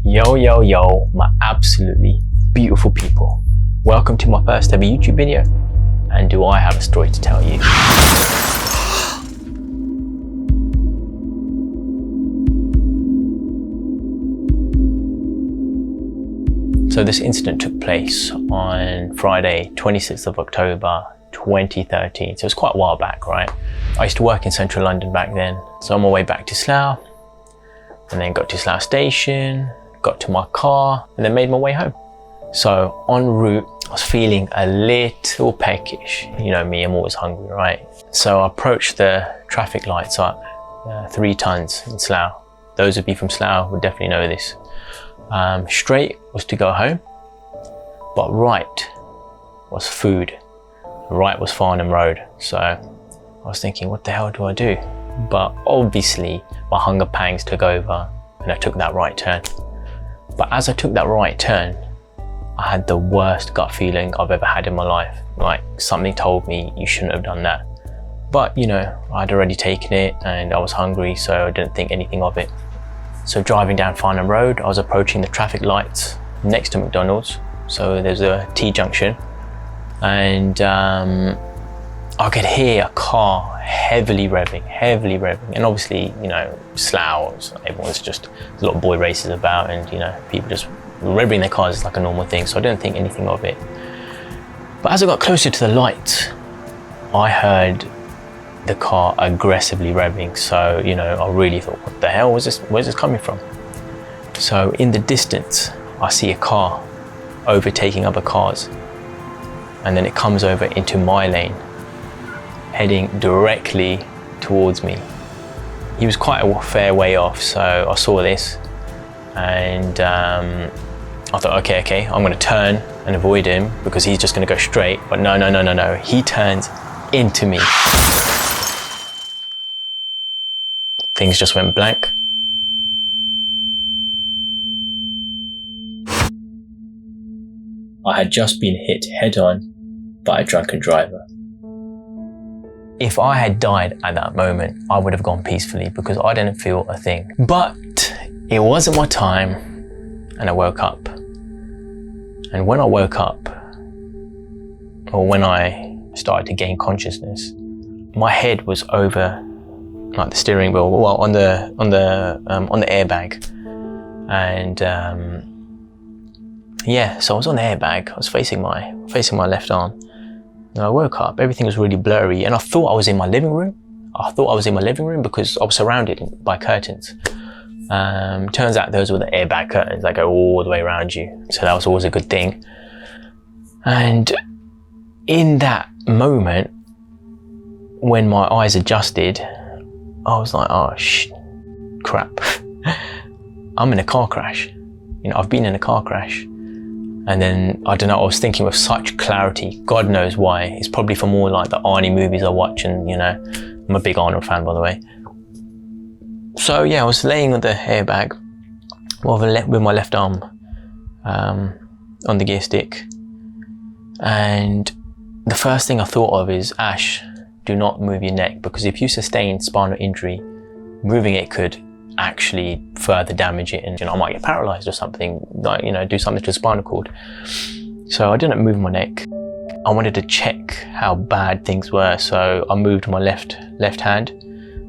Yo, my absolutely beautiful people. Welcome to my first ever YouTube video. And do I have a story to tell you? So this incident took place on Friday, 26th of October, 2013. So it's quite a while back, right? I used to work in central London back then. So on my way back to Slough, and then got to Slough station, got to my car, and then made my way home. So en route, I was feeling a little peckish. You know me, I'm always hungry, right? So I approached the traffic lights up, 3 tons in Slough. Those of you from Slough would definitely know this. Straight was to go home, but right was food. Right was Farnham Road. So I was thinking, what the hell do I do? But obviously my hunger pangs took over and I took that right turn. But as I took that right turn, I had the worst gut feeling I've ever had in my life. Like something told me you shouldn't have done that. But you know, I'd already taken it and I was hungry, so I didn't think anything of it. So driving down Farnham Road, I was approaching the traffic lights next to McDonald's. So there's a T-junction, and I could hear a car heavily revving. And obviously, you know, Slough, everyone's just, there's a lot of boy races about, and you know, people just revving their cars is like a normal thing. So I didn't think anything of it. But as I got closer to the lights, I heard the car aggressively revving. So, you know, I really thought, what the hell was this? Where's this coming from? So in the distance, I see a car overtaking other cars. And then it comes over into my lane, heading directly towards me. He was quite a fair way off, so I saw this and I thought, okay, I'm gonna turn and avoid him because he's just gonna go straight. But no, he turns into me. Things just went blank. I had just been hit head on by a drunken driver. If I had died at that moment, I would have gone peacefully because I didn't feel a thing. But it wasn't my time, and I woke up. And when I woke up, or when I started to gain consciousness, my head was over like the steering wheel, well, on the airbag, and yeah. So I was on the airbag. I was facing my left arm. And I woke up, everything was really blurry, and I thought I was in my living room. Because I was surrounded by curtains. Turns out those were the airbag curtains that go all the way around you. So that was always a good thing. And in that moment, when my eyes adjusted, I was like, oh, crap. I'm in a car crash. You know, I've been in a car crash. And then, I don't know, I was thinking with such clarity, God knows why. It's probably from all like the Arnie movies I watch, and you know, I'm a big Arnold fan, by the way. So yeah, I was laying on the airbag with my left arm on the gear stick. And the first thing I thought of is, Ash, do not move your neck, because if you sustain spinal injury, moving it could actually further damage it, and you know, I might get paralyzed or something, like, you know, do something to the spinal cord. So I didn't move my neck. I wanted to check how bad things were, so I moved my left hand.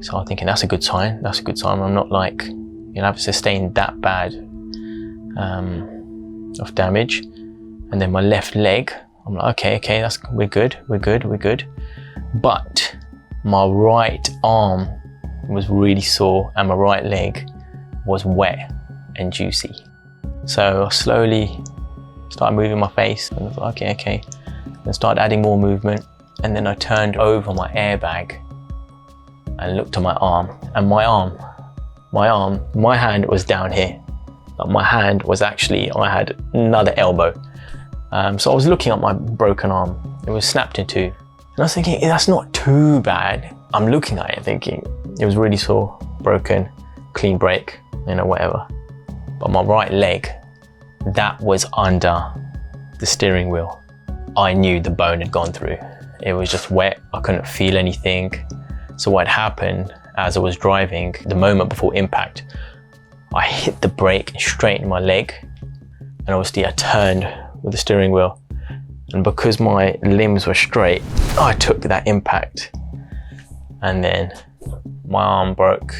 So I'm thinking, that's a good sign. I'm not like, you know, I've sustained that bad of damage. And then my left leg, I'm like, okay, we're good. But my right arm was really sore and my right leg was wet and juicy. So I slowly started moving my face, and I thought, okay. Then started adding more movement, and then I turned over my airbag and looked at my arm, and my hand was down here. Like my hand was actually, I had another elbow. So I was looking at my broken arm. It was snapped in two. And I was thinking, that's not too bad. I'm looking at it thinking, it was really sore, broken, clean break, you know, whatever. But my right leg, that was under the steering wheel. I knew the bone had gone through. It was just wet, I couldn't feel anything. So what happened as I was driving, the moment before impact, I hit the brake and straightened my leg, and obviously I turned with the steering wheel, and because my limbs were straight, I took that impact, and then my arm broke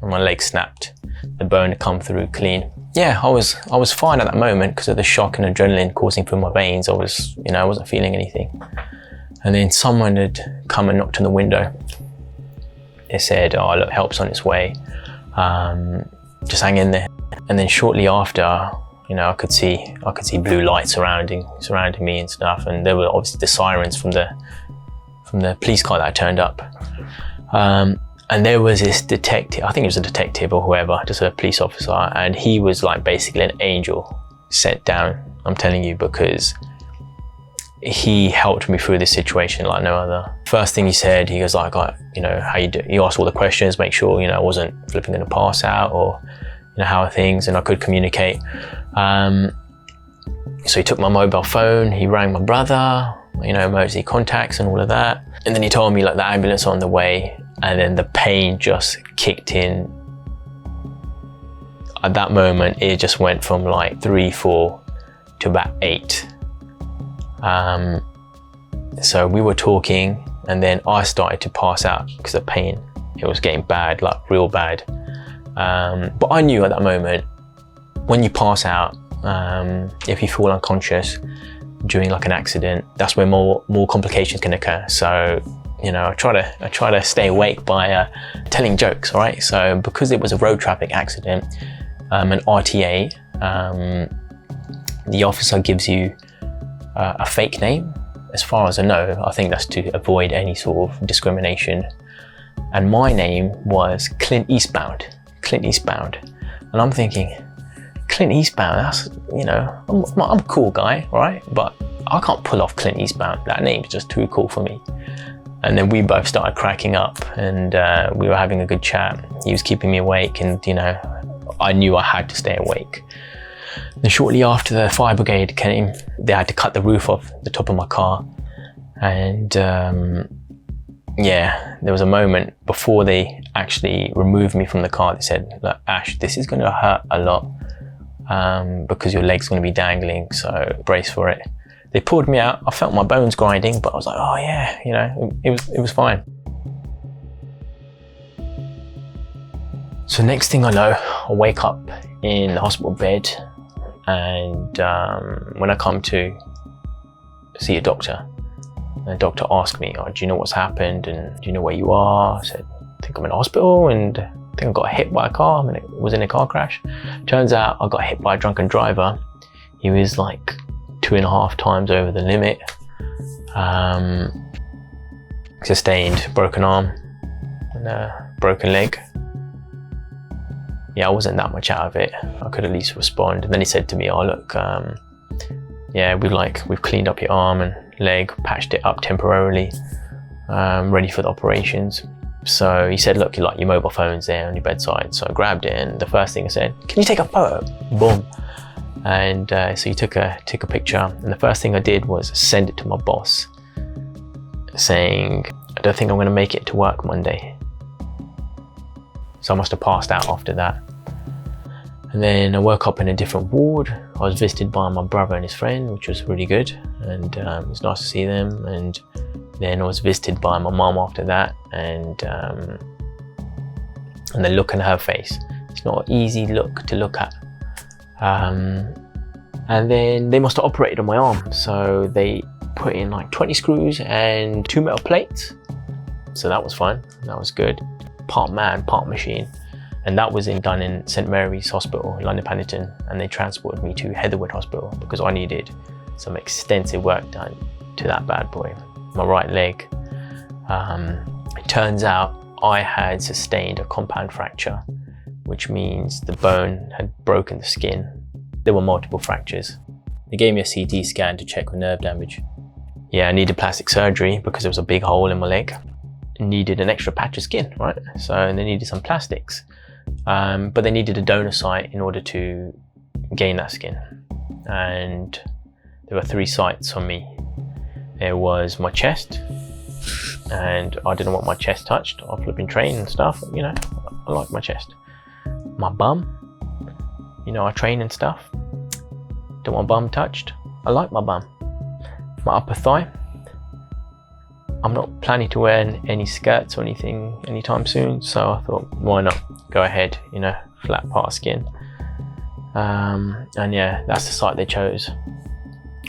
and my leg snapped. The bone had come through clean. Yeah, I was fine at that moment because of the shock and adrenaline coursing through my veins. I wasn't feeling anything. And then someone had come and knocked on the window. They said, "Oh, look, help's on its way. Just hang in there." And then shortly after, I could see blue lights surrounding me and stuff. And there were obviously the sirens from the police car that had turned up. And there was this detective, I think it was a detective or whoever, just a police officer, and he was like basically an angel sent down, I'm telling you, because he helped me through this situation like no other. First thing he said, he goes like, how you do? He asked all the questions, make sure, I wasn't flipping going to pass out, or, how are things, and I could communicate. So he took my mobile phone, he rang my brother, emergency contacts and all of that. And then he told me like the ambulance on the way, and then the pain just kicked in. At that moment, it just went from like 3, 4 to about 8. So we were talking, and then I started to pass out because of pain. It was getting bad, like real bad. But I knew at that moment, when you pass out, if you fall unconscious during like an accident, that's where more complications can occur. So, I try to stay awake by telling jokes, all right? So because it was a road traffic accident, an RTA, the officer gives you a fake name. As far as I know, I think that's to avoid any sort of discrimination. And my name was Clint Eastbound. And I'm thinking, Clint Eastbound, that's, I'm a cool guy, right? But I can't pull off Clint Eastbound. That name's just too cool for me. And then we both started cracking up, and we were having a good chat. He was keeping me awake, and I knew I had to stay awake. Then shortly after, the fire brigade came. They had to cut the roof off the top of my car. And there was a moment before they actually removed me from the car. They said, "Look, Ash, this is going to hurt a lot because your leg's going to be dangling, so brace for it." They pulled me out. I felt my bones grinding, but I was like, "Oh yeah," it was fine. So next thing I know, I wake up in the hospital bed, and when I come to see a doctor, the doctor asked me, "Oh, do you know what's happened? And do you know where you are?" I said, "I think I'm in hospital, and I think I got hit by a car. I was in a car crash." Turns out I got hit by a drunken driver. He was like 2.5 times over the limit. Sustained broken arm and a broken leg. Yeah, I wasn't that much out of it. I could at least respond. And then he said to me, "Oh look, we've cleaned up your arm and leg, patched it up temporarily, ready for the operations." So he said, "Look, your mobile phone's there on your bedside." So I grabbed it, and the first thing I said, "Can you take a photo?" Boom. And so he took a picture, and the first thing I did was send it to my boss, saying, "I don't think I'm going to make it to work Monday." So I must have passed out after that. And then I woke up in a different ward. I was visited by my brother and his friend, which was really good, and it was nice to see them. And then I was visited by my mum after that, and the look on her face, it's not an easy look to look at. And then they must have operated on my arm, so they put in like 20 screws and 2 metal plates. So that was fun, that was good. Part man, part machine. And that was done in St Mary's Hospital in London Paddington, and they transported me to Heatherwood Hospital because I needed some extensive work done to that bad boy, my right leg. It turns out I had sustained a compound fracture, which means the bone had broken the skin. There were multiple fractures. They gave me a CT scan to check for nerve damage. Yeah, I needed plastic surgery because there was a big hole in my leg. Needed an extra patch of skin, right? So they needed some plastics. But they needed a donor site in order to gain that skin. And there were 3 sites on me. There was my chest, and I didn't want my chest touched. I've been trained and stuff, I like my chest. My bum, You know, I train and stuff. Don't want my bum touched. I like my bum. My upper thigh. I'm not planning to wear any skirts or anything anytime soon, so I thought, why not go ahead, you know, flat part of skin. And yeah, that's the site they chose.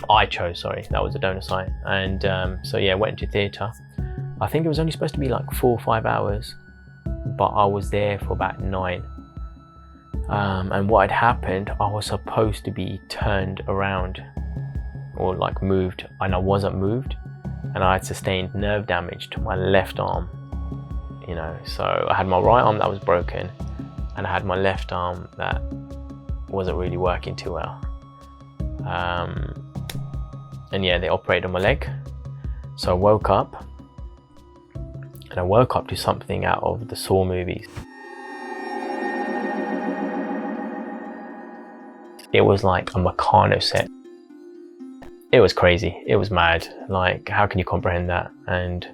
I chose, sorry, that was the donor site. And so yeah, went into theatre. I think it was only supposed to be like 4 or 5 hours, but I was there for about 9. And what had happened, I was supposed to be turned around or like moved, and I wasn't moved, and I had sustained nerve damage to my left arm, you know. So I had my right arm that was broken, and I had my left arm that wasn't really working too well. And yeah, they operated on my leg. So I woke up, and I woke up to something out of the Saw movies. It was like a Meccano set. It was crazy, it was mad. Like, how can you comprehend that? And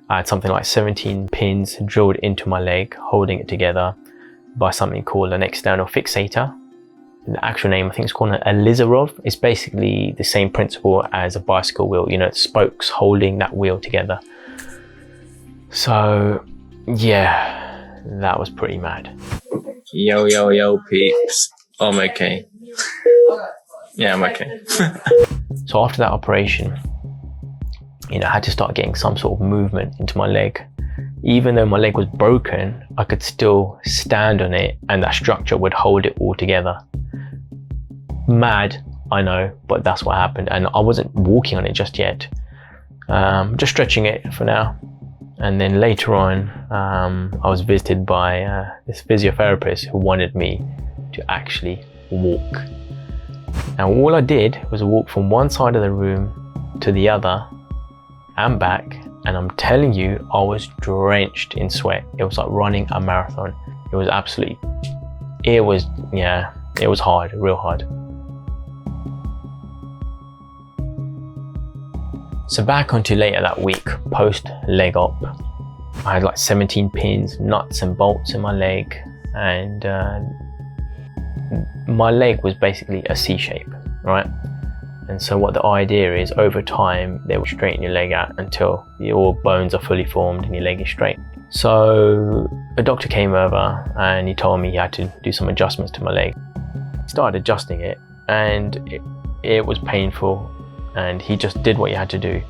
I had something like 17 pins drilled into my leg, holding it together by something called an external fixator. The actual name, I think it's called an Elizarov. It's basically the same principle as a bicycle wheel, you know, spokes holding that wheel together. So yeah, that was pretty mad. Yo, peeps. I'm okay. Yeah, I'm okay. So after that operation, you know, I had to start getting some sort of movement into my leg. Even though my leg was broken, I could still stand on it, and that structure would hold it all together. Mad, I know, but that's what happened. And I wasn't walking on it just yet. Just stretching it for now. And then later on, I was visited by this physiotherapist who wanted me to actually walk. Now all I did was walk from one side of the room to the other and back, and I'm telling you, I was drenched in sweat. It was like running a marathon. It was absolutely, it was hard, real hard. So back onto later that week, post leg op, I had like 17 pins, nuts and bolts in my leg, and my leg was basically a C shape, right? And so what the idea is, over time, they will straighten your leg out until your bones are fully formed and your leg is straight. So a doctor came over and he told me he had to do some adjustments to my leg. He started adjusting it, and it was painful, and he just did what he had to do.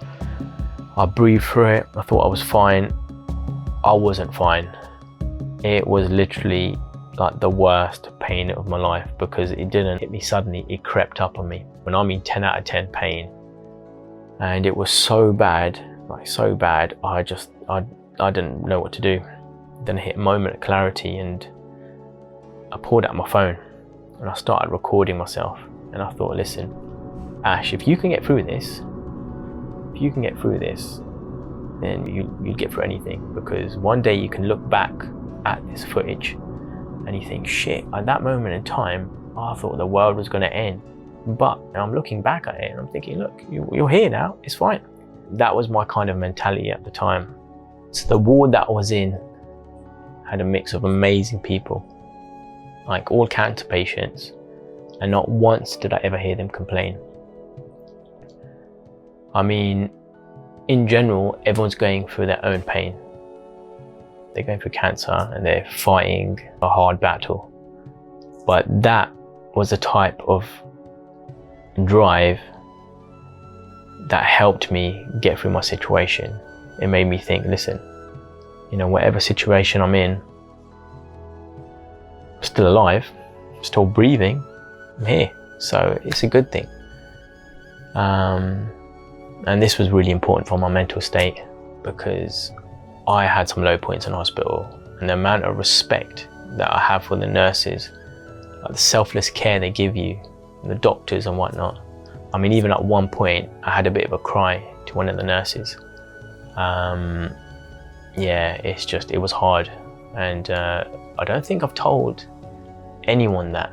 I breathed through it. I thought I was fine. I wasn't fine. It was literally like the worst pain of my life, because it didn't hit me suddenly, it crept up on me. When I mean 10 out of 10 pain. And it was so bad, like so bad, I didn't know what to do. Then I hit a moment of clarity, and I pulled out my phone and I started recording myself. And I thought, listen, Ash, if you can get through this, then you'll get through anything, because one day you can look back at this footage and you think, shit, at that moment in time, I thought the world was going to end. But I'm looking back at it and I'm thinking, look, you're here now, it's fine. That was my kind of mentality at the time. So the ward that I was in had a mix of amazing people, like all cancer patients, and not once did I ever hear them complain. I mean, in general, everyone's going through their own pain. They're going through cancer and they're fighting a hard battle. But that was the type of drive that helped me get through my situation. It made me think, listen, you know, whatever situation I'm in, I'm still alive, I'm still breathing, I'm here. So it's a good thing. And this was really important for my mental state, because I had some low points in hospital, and the amount of respect that I have for the nurses, like the selfless care they give you, and the doctors and whatnot. I mean, even at one point, I had a bit of a cry to one of the nurses. Yeah, it was hard. And I don't think I've told anyone that.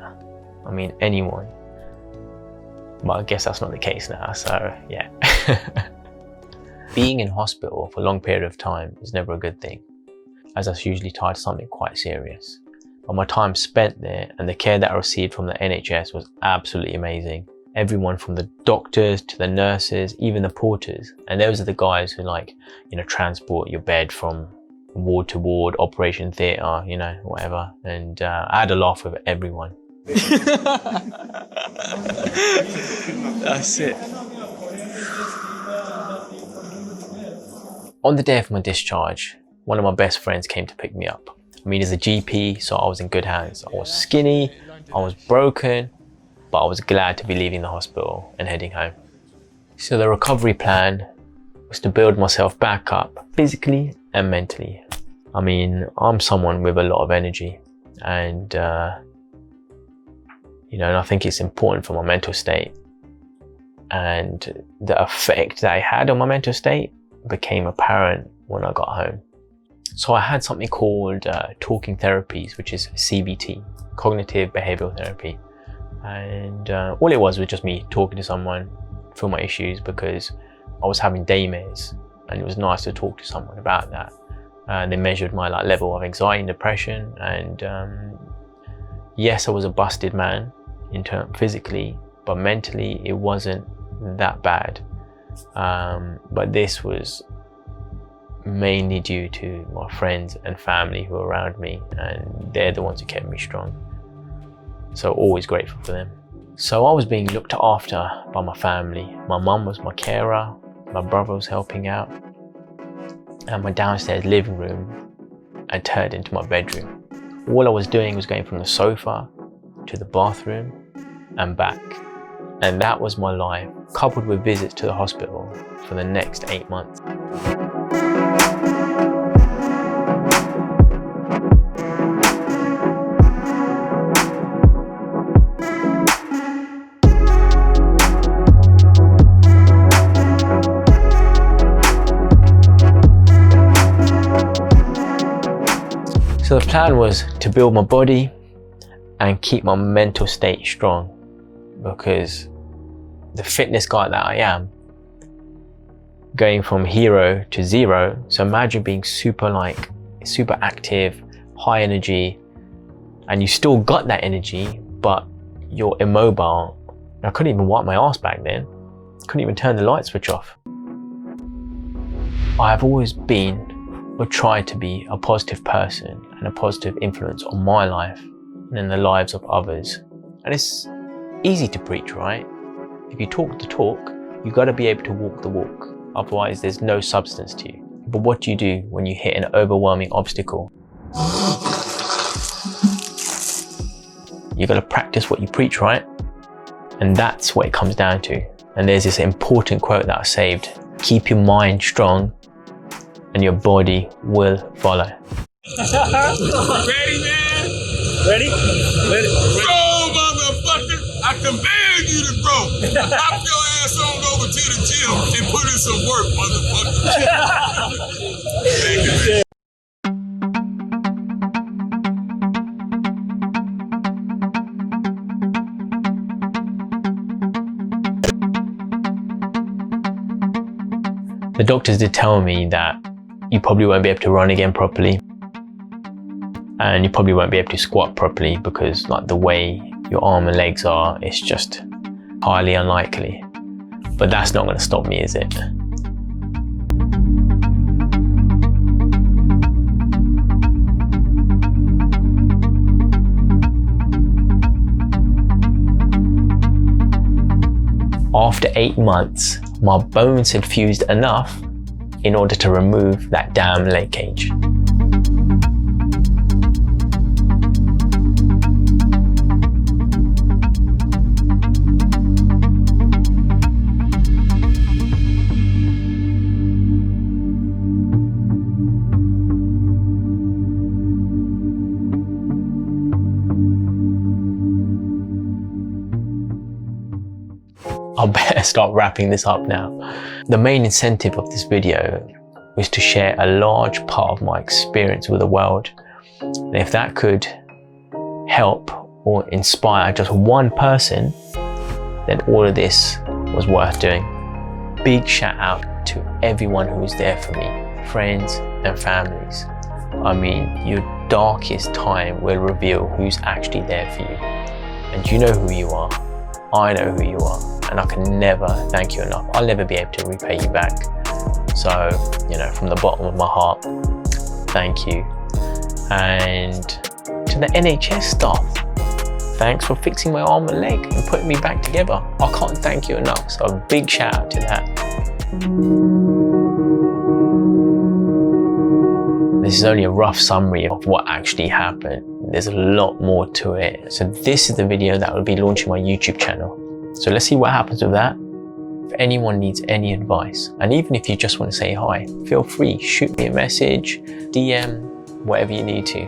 I mean, anyone. But I guess that's not the case now, so yeah. Being in hospital for a long period of time is never a good thing, as that's usually tied to something quite serious. But my time spent there and the care that I received from the NHS was absolutely amazing. Everyone from the doctors to the nurses, even the porters. And those are the guys who transport your bed from ward to ward, operation theatre, whatever. And I had a laugh with everyone. That's it. On the day of my discharge, one of my best friends came to pick me up. I mean, as a GP, so I was in good hands. I was skinny, I was broken, but I was glad to be leaving the hospital and heading home. So the recovery plan was to build myself back up physically and mentally. I mean, I'm someone with a lot of energy and I think it's important for my mental state. And the effect that I had on my mental state became apparent when I got home. So I had something called talking therapies, which is CBT, cognitive behavioral therapy. And all it was just me talking to someone for my issues, because I was having daymares and it was nice to talk to someone about that. And they measured my level of anxiety and depression. And yes, I was a busted man physically, but mentally it wasn't that bad. But this was mainly due to my friends and family who were around me, and they're the ones who kept me strong. So always grateful for them. So I was being looked after by my family. My mum was my carer, my brother was helping out, and my downstairs living room had turned into my bedroom. All I was doing was going from the sofa to the bathroom and back. And that was my life, coupled with visits to the hospital for the next 8 months. So the plan was to build my body and keep my mental state strong, because the fitness guy that I am, going from hero to zero, so imagine being super active, high energy, and you still got that energy, but you're immobile. I couldn't even wipe my ass back then. Couldn't even turn the light switch off. I have always been or tried to be a positive person and a positive influence on my life and in the lives of others. And it's easy to preach, right? If you talk the talk, you got to be able to walk the walk. Otherwise, there's no substance to you. But what do you do when you hit an overwhelming obstacle? You got to practice what you preach, right? And that's what it comes down to. And there's this important quote that I saved: keep your mind strong and your body will follow. Ready, man? Ready? Go, motherfucker! I command you to grow. Hop your ass on over to the gym and put in some work, motherfucker. Thank you, man. The doctors did tell me that you probably won't be able to run again properly, and you probably won't be able to squat properly, because the way your arm and legs are, it's just highly unlikely. But that's not going to stop me, is it? After 8 months, my bones had fused enough in order to remove that damn leg cage. I better start wrapping this up now. The main incentive of this video was to share a large part of my experience with the world. And if that could help or inspire just one person, then all of this was worth doing. Big shout out to everyone who was there for me, friends and families. I mean, your darkest time will reveal who's actually there for you. And you know who you are. I know who you are. And I can never thank you enough. I'll never be able to repay you back. So, you know, from the bottom of my heart, thank you. And to the NHS staff, thanks for fixing my arm and leg and putting me back together. I can't thank you enough. So a big shout out to that. This is only a rough summary of what actually happened. There's a lot more to it. So this is the video that will be launching my YouTube channel. So let's see what happens with that. If anyone needs any advice, and even if you just want to say hi, feel free, shoot me a message, DM, whatever you need to.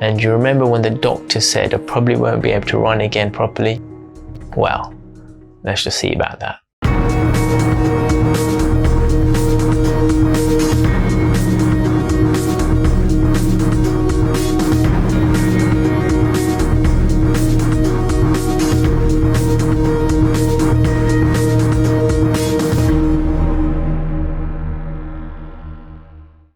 And you remember when the doctor said I probably won't be able to run again properly? Well, let's just see about that.